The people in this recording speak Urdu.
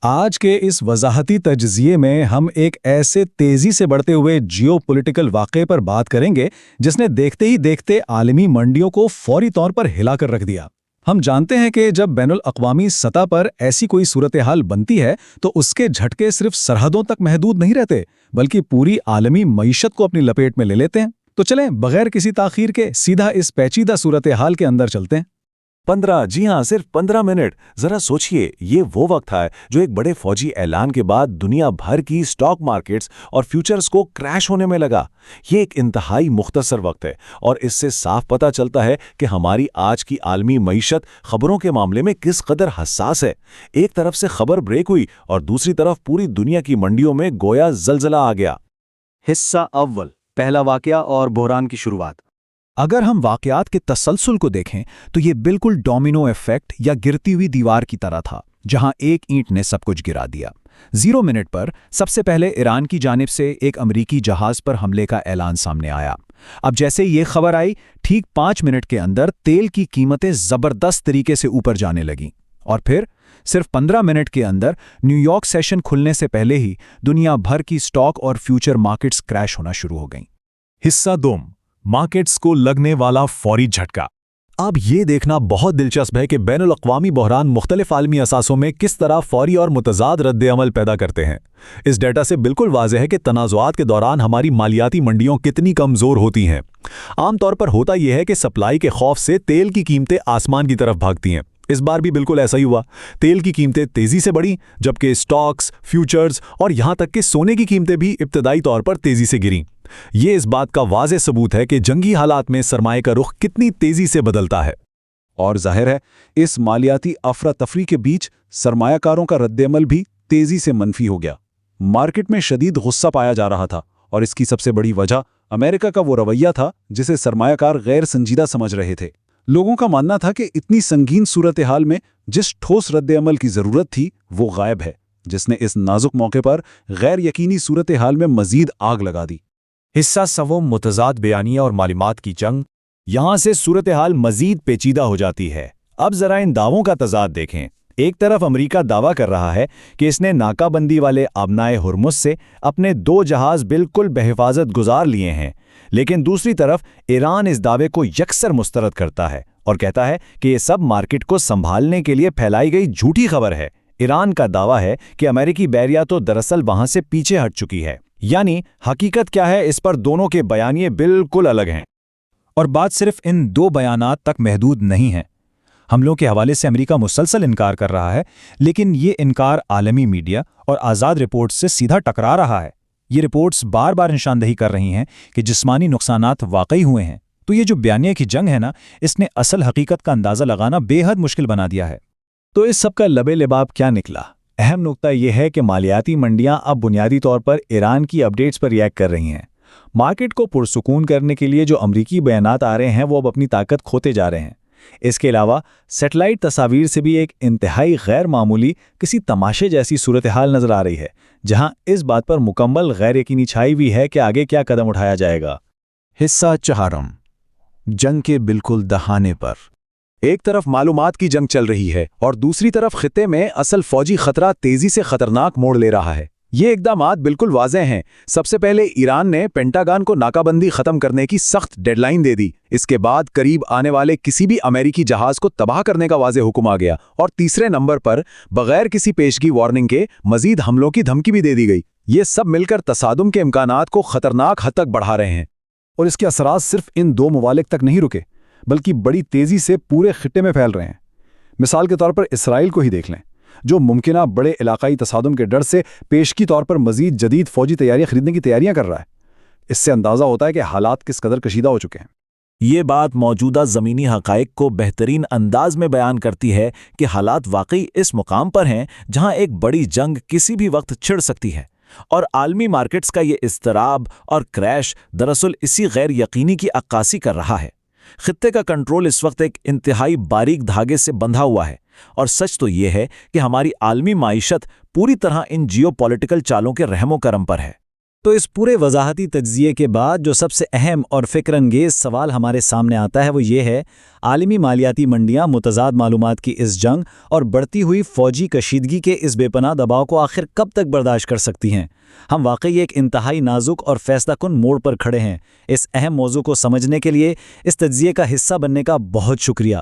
آج کے اس وضاحتی تجزیے میں ہم ایک ایسے تیزی سے بڑھتے ہوئے جیو پولیٹیکل واقعے پر بات کریں گے جس نے دیکھتے ہی دیکھتے عالمی منڈیوں کو فوری طور پر ہلا کر رکھ دیا۔ ہم جانتے ہیں کہ جب بین الاقوامی سطح پر ایسی کوئی صورتحال بنتی ہے تو اس کے جھٹکے صرف سرحدوں تک محدود نہیں رہتے بلکہ پوری عالمی معیشت کو اپنی لپیٹ میں لے لیتے ہیں۔ تو چلیں بغیر کسی تاخیر کے سیدھا اس پیچیدہ صورتحال کے اندر چلتے ہیں۔ 15 جی ہاں صرف 15 منٹ۔ ذرا سوچئے، یہ وہ وقت ہے جو ایک بڑے فوجی اعلان کے بعد دنیا بھر کی سٹاک مارکیٹس اور فیوچرز کو کریش ہونے میں لگا۔ یہ ایک انتہائی مختصر وقت ہے اور اس سے صاف پتہ چلتا ہے کہ ہماری آج کی عالمی معیشت خبروں کے معاملے میں کس قدر حساس ہے۔ ایک طرف سے خبر بریک ہوئی اور دوسری طرف پوری دنیا کی منڈیوں میں گویا زلزلہ آ گیا۔ حصہ اول، پہلا واقعہ اور بحران کی شروعات۔ اگر ہم واقعات کے تسلسل کو دیکھیں تو یہ بالکل ڈومینو ایفیکٹ یا گرتی ہوئی دیوار کی طرح تھا جہاں ایک اینٹ نے سب کچھ گرا دیا۔ 0 منٹ پر سب سے پہلے ایران کی جانب سے ایک امریکی جہاز پر حملے کا اعلان سامنے آیا۔ اب جیسے یہ خبر آئی، ٹھیک 5 منٹ کے اندر تیل کی قیمتیں زبردست طریقے سے اوپر جانے لگیں اور پھر صرف 15 منٹ کے اندر نیو یارک سیشن کھلنے سے پہلے ہی دنیا بھر کی سٹاک اور فیوچر مارکیٹس کریش ہونا شروع ہو گئیں۔ حصہ دوم، مارکیٹس کو لگنے والا فوری جھٹکا۔ اب یہ دیکھنا بہت دلچسپ ہے کہ بین الاقوامی بحران مختلف عالمی اثاثوں میں کس طرح فوری اور متضاد رد عمل پیدا کرتے ہیں۔ اس ڈیٹا سے بالکل واضح ہے کہ تنازعات کے دوران ہماری مالیاتی منڈیوں کتنی کمزور ہوتی ہیں۔ عام طور پر ہوتا یہ ہے کہ سپلائی کے خوف سے تیل کی قیمتیں آسمان کی طرف بھاگتی ہیں۔ اس بار بھی بالکل ایسا ہی ہوا۔ تیل کی قیمتیں تیزی سے بڑھیں جبکہ سٹاکس، فیوچرز اور یہاں تک کہ سونے کی قیمتیں بھی ابتدائی طور پر تیزی سے گریں۔ یہ اس بات کا واضح ثبوت ہے کہ جنگی حالات میں سرمایہ کا رخ کتنی تیزی سے بدلتا ہے۔ اور ظاہر ہے اس مالیاتی افراتفری کے بیچ سرمایہ کاروں کا رد عمل بھی تیزی سے منفی ہو گیا۔ مارکیٹ میں شدید غصہ پایا جا رہا تھا اور اس کی سب سے بڑی وجہ امریکہ کا وہ رویہ تھا جسے سرمایہ کار غیر سنجیدہ سمجھ رہے تھے۔ لوگوں کا ماننا تھا کہ اتنی سنگین صورتحال میں جس ٹھوس رد عمل کی ضرورت تھی وہ غائب ہے، جس نے اس نازک موقع پر غیر یقینی صورتحال میں مزید آگ لگا دی۔ حصہ سوم، متضاد بیانیہ اور معلومات کی جنگ۔ یہاں سے صورتحال مزید پیچیدہ ہو جاتی ہے۔ اب ذرا ان دعووں کا تضاد دیکھیں۔ ایک طرف امریکہ دعویٰ کر رہا ہے کہ اس نے ناکہ بندی والے آبنائے ہرمز سے اپنے 2 جہاز بالکل بحفاظت گزار لیے ہیں، لیکن دوسری طرف ایران اس دعوے کو یکسر مسترد کرتا ہے اور کہتا ہے کہ یہ سب مارکیٹ کو سنبھالنے کے لیے پھیلائی گئی جھوٹی خبر ہے۔ ایران کا دعویٰ ہے کہ امریکی بحریہ تو دراصل وہاں سے پیچھے ہٹ چکی ہے۔ یعنی حقیقت کیا ہے، اس پر دونوں کے بیانیے بالکل الگ ہیں۔ اور بات صرف ان 2 بیانات تک محدود نہیں ہے۔ حملوں کے حوالے سے امریکہ مسلسل انکار کر رہا ہے، لیکن یہ انکار عالمی میڈیا اور آزاد رپورٹس سے سیدھا ٹکرا رہا ہے۔ یہ رپورٹس بار بار نشاندہی کر رہی ہیں کہ جسمانی نقصانات واقعی ہوئے ہیں۔ تو یہ جو بیانیہ کی جنگ ہے نا، اس نے اصل حقیقت کا اندازہ لگانا بے حد مشکل بنا دیا ہے۔ تو اس سب کا لبے لباب کیا نکلا؟ اہم نقطہ یہ ہے کہ مالیاتی منڈیاں اب بنیادی طور پر ایران کی اپڈیٹس پر ریئیکٹ کر رہی ہیں۔ مارکیٹ کو پرسکون کرنے کے لیے جو امریکی بیانات آ رہے ہیں وہ اب اپنی طاقت کھوتے جا رہے ہیں۔ اس کے علاوہ سیٹلائٹ تصاویر سے بھی ایک انتہائی غیر معمولی کسی تماشے جیسی صورتحال نظر آ رہی ہے، جہاں اس بات پر مکمل غیر یقینی چھائی ہوئی ہے کہ آگے کیا قدم اٹھایا جائے گا۔ حصہ چہارم، جنگ کے بالکل دہانے پر۔ ایک طرف معلومات کی جنگ چل رہی ہے اور دوسری طرف خطے میں اصل فوجی خطرہ تیزی سے خطرناک موڑ لے رہا ہے۔ یہ اقدامات بالکل واضح ہیں۔ سب سے پہلے ایران نے پینٹاگان کو ناکہ بندی ختم کرنے کی سخت ڈیڈ لائن دے دی۔ اس کے بعد قریب آنے والے کسی بھی امریکی جہاز کو تباہ کرنے کا واضح حکم آ گیا، اور تیسرے نمبر پر بغیر کسی پیشگی وارننگ کے مزید حملوں کی دھمکی بھی دے دی گئی۔ یہ سب مل کر تصادم کے امکانات کو خطرناک حد تک بڑھا رہے ہیں۔ اور اس کے اثرات صرف ان 2 ممالک تک نہیں رکے بلکہ بڑی تیزی سے پورے خطے میں پھیل رہے ہیں۔ مثال کے طور پر اسرائیل کو ہی دیکھ لیں، جو ممکنہ بڑے علاقائی تصادم کے ڈر سے پیشگی طور پر مزید جدید فوجی تیاریاں خریدنے کی تیاریاں کر رہا ہے۔ اس سے اندازہ ہوتا ہے کہ حالات کس قدر کشیدہ ہو چکے ہیں۔ یہ بات موجودہ زمینی حقائق کو بہترین انداز میں بیان کرتی ہے کہ حالات واقعی اس مقام پر ہیں جہاں ایک بڑی جنگ کسی بھی وقت چھڑ سکتی ہے، اور عالمی مارکیٹس کا یہ اضطراب اور کریش دراصل اسی غیر یقینی کی عکاسی کر رہا ہے۔ خطے کا کنٹرول اس وقت ایک انتہائی باریک دھاگے سے بندھا ہوا ہے، اور سچ تو یہ ہے کہ ہماری عالمی معیشت پوری طرح ان جیو پولیٹیکل چالوں کے رحم و کرم پر ہے۔ تو اس پورے وضاحتی تجزیے کے بعد جو سب سے اہم اور فکر انگیز سوال ہمارے سامنے آتا ہے وہ یہ ہے، عالمی مالیاتی منڈیاں متضاد معلومات کی اس جنگ اور بڑھتی ہوئی فوجی کشیدگی کے اس بے پناہ دباؤ کو آخر کب تک برداشت کر سکتی ہیں؟ ہم واقعی ایک انتہائی نازک اور فیصلہ کن موڑ پر کھڑے ہیں۔ اس اہم موضوع کو سمجھنے کے لیے اس تجزیے کا حصہ بننے کا بہت شکریہ۔